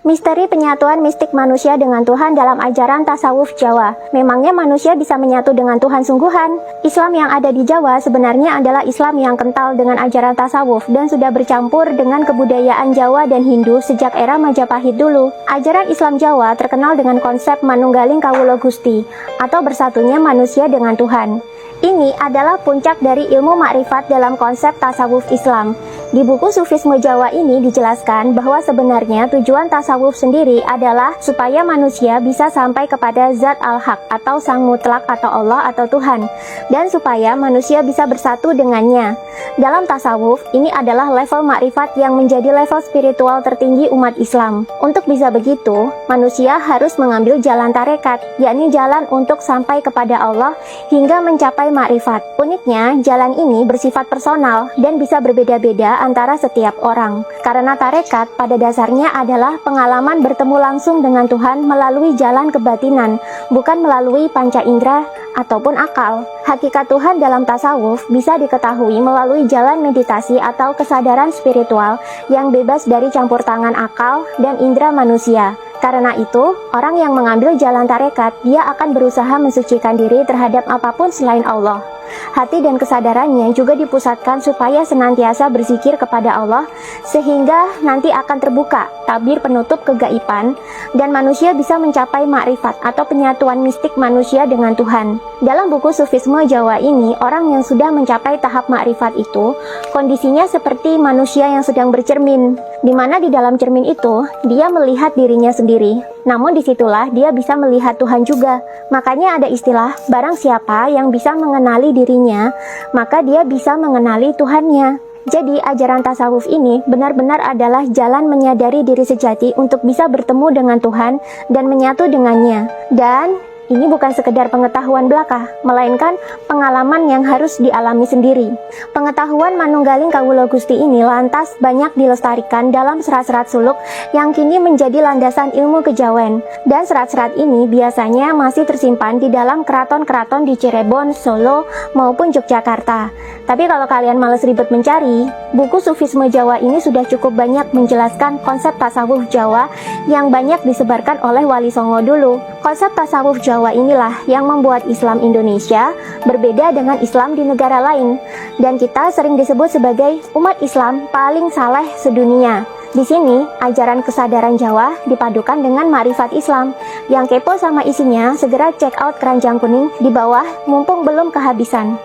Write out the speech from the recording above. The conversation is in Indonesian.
Misteri penyatuan mistik manusia dengan Tuhan dalam ajaran tasawuf Jawa. Memangnya manusia bisa menyatu dengan Tuhan sungguhan? Islam yang ada di Jawa sebenarnya adalah Islam yang kental dengan ajaran tasawuf dan sudah bercampur dengan kebudayaan Jawa dan Hindu sejak era Majapahit dulu. Ajaran Islam Jawa terkenal dengan konsep manunggaling kawula Gusti atau bersatunya manusia dengan Tuhan. Ini adalah puncak dari ilmu makrifat dalam konsep tasawuf Islam. Di buku Sufisme Jawa ini dijelaskan bahwa sebenarnya tujuan tasawuf sendiri adalah supaya manusia bisa sampai kepada Zat Al-Haq atau Sang Mutlak atau Allah atau Tuhan, dan supaya manusia bisa bersatu dengannya. Dalam tasawuf, ini adalah level makrifat yang menjadi level spiritual tertinggi umat Islam. Untuk bisa begitu, manusia harus mengambil jalan tarekat, yakni jalan untuk sampai kepada Allah hingga mencapai makrifat. Uniknya, jalan ini bersifat personal dan bisa berbeda-beda antara setiap orang. Karena tarekat pada dasarnya adalah pengalaman bertemu langsung dengan Tuhan melalui jalan kebatinan, bukan melalui panca indera ataupun akal. Hakikat Tuhan dalam tasawuf bisa diketahui melalui jalan meditasi atau kesadaran spiritual yang bebas dari campur tangan akal dan indera manusia. Karena itu, orang yang mengambil jalan tarekat, dia akan berusaha mensucikan diri terhadap apapun selain Allah. Hati dan kesadarannya juga dipusatkan supaya senantiasa berzikir kepada Allah, sehingga nanti akan terbuka tabir penutup kegaiban, dan manusia bisa mencapai makrifat atau penyatuan mistik manusia dengan Tuhan. Dalam buku Sufisme Jawa ini, orang yang sudah mencapai tahap makrifat itu, kondisinya seperti manusia yang sedang bercermin, di mana di dalam cermin itu, dia melihat dirinya sendiri. Namun disitulah dia bisa melihat Tuhan juga. Makanya ada istilah, barang siapa yang bisa mengenali dirinya, maka dia bisa mengenali Tuhannya. Jadi ajaran tasawuf ini benar-benar adalah jalan menyadari diri sejati untuk bisa bertemu dengan Tuhan dan menyatu dengannya. Dan ini bukan sekedar pengetahuan belaka, melainkan pengalaman yang harus dialami sendiri. Pengetahuan manunggaling kawula Gusti ini lantas banyak dilestarikan dalam serat-serat suluk yang kini menjadi landasan ilmu kejawen. Dan serat-serat ini biasanya masih tersimpan di dalam keraton-keraton di Cirebon, Solo, maupun Yogyakarta. Tapi kalau kalian males ribet mencari, buku Sufisme Jawa ini sudah cukup banyak menjelaskan konsep tasawuf Jawa yang banyak disebarkan oleh Wali Songo dulu. Konsep tasawuf Jawa inilah yang membuat Islam Indonesia berbeda dengan Islam di negara lain, dan kita sering disebut sebagai umat Islam paling saleh sedunia. Di sini, ajaran kesadaran Jawa dipadukan dengan makrifat Islam. Yang kepo sama isinya, segera check out Keranjang Kuning di bawah mumpung belum kehabisan.